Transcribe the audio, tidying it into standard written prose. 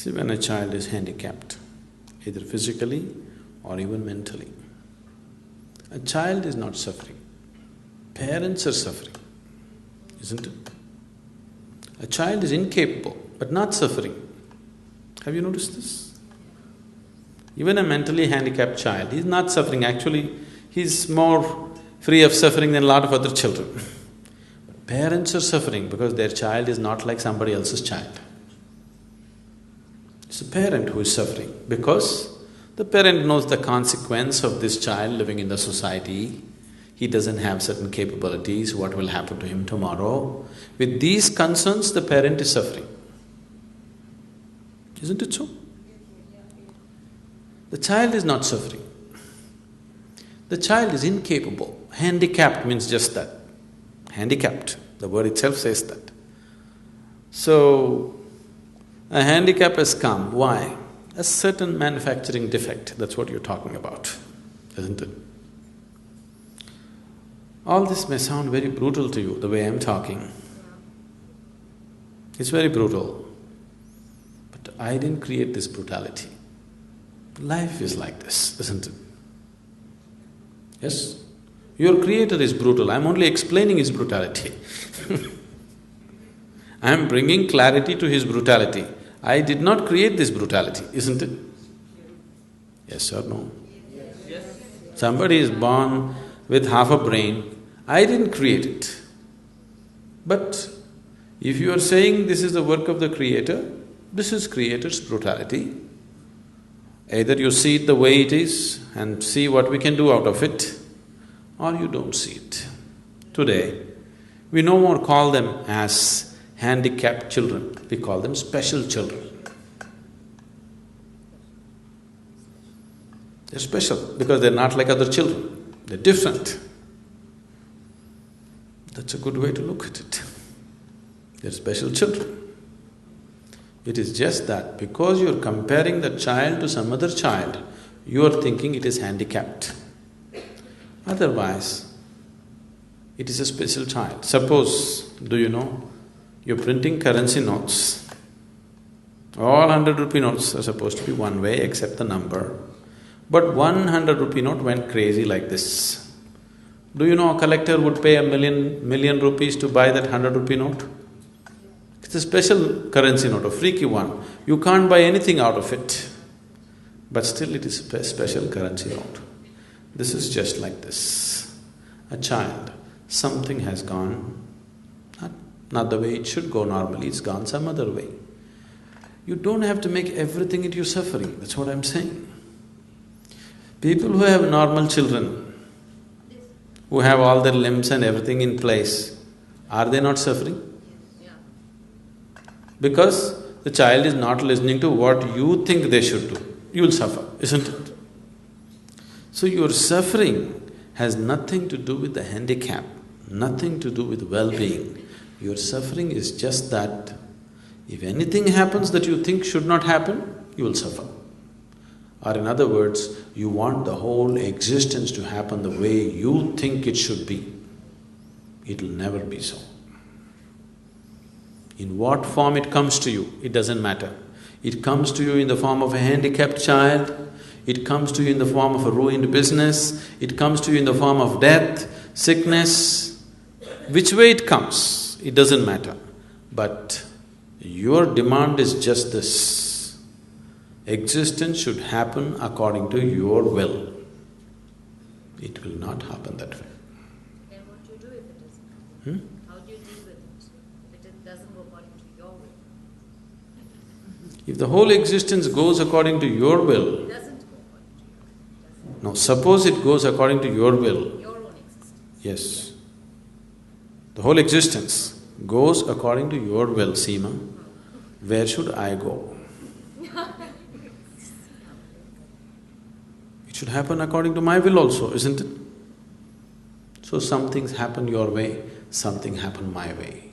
See, when a child is handicapped, either physically or even mentally, a child is not suffering. Parents are suffering, isn't it? A child is incapable, but not suffering. Have you noticed this? Even a mentally handicapped child, he's not suffering. Actually, he's more free of suffering than a lot of other children. But parents are suffering because their child is not like somebody else's child. It's a parent who is suffering because the parent knows the consequence of this child living in the society. He doesn't have certain capabilities, what will happen to him tomorrow. With these concerns, the parent is suffering. Isn't it so? The child is not suffering. The child is incapable. Handicapped means just that. Handicapped, the word itself says that. So, a handicap has come. Why? A certain manufacturing defect, that's what you're talking about, isn't it? All this may sound very brutal to you, the way I'm talking. It's very brutal. But I didn't create this brutality. Life is like this, isn't it? Yes? Your creator is brutal, I'm only explaining his brutality. I'm bringing clarity to his brutality. I did not create this brutality, isn't it? Yes or no? Yes. Somebody is born with half a brain, I didn't create it. But if you are saying this is the work of the creator, this is creator's brutality. Either you see it the way it is and see what we can do out of it, or you don't see it. Today, we no more call them as handicapped children, we call them special children. They're special because they're not like other children, they're different. That's a good way to look at it. They're special children. It is just that because you're comparing the child to some other child, you are thinking it is handicapped. Otherwise, it is a special child. Suppose, do you know, you're printing currency notes. All 100 rupee notes are supposed to be one way except the number. But 100 rupee note went crazy like this. Do you know a collector would pay a million rupees to buy that 100 rupee note? It's a special currency note, a freaky one. You can't buy anything out of it. But still it is a special currency note. This is just like this. A child, something has gone, not the way it should go normally, it's gone some other way. You don't have to make everything into suffering, that's what I'm saying. People who have normal children, who have all their limbs and everything in place, are they not suffering? Because the child is not listening to what you think they should do, you'll suffer, isn't it? So your suffering has nothing to do with the handicap, nothing to do with well-being. Your suffering is just that if anything happens that you think should not happen, you will suffer. Or in other words, you want the whole existence to happen the way you think it should be. It'll never be so. In what form it comes to you, it doesn't matter. It comes to you in the form of a handicapped child, it comes to you in the form of a ruined business, it comes to you in the form of death, sickness. Which way it comes, it doesn't matter. But your demand is just this. Existence should happen according to your will. It will not happen that way. Then what do you do if it doesn't happen? How do you deal with it if it doesn't go according to your will? If the whole existence goes according to your will… It doesn't go according to your will. No, suppose it goes according to your will. Your own existence. Yes. The whole existence goes according to your will, Seema. Where should I go? It should happen according to my will also, isn't it? So some things happen your way, something happen my way.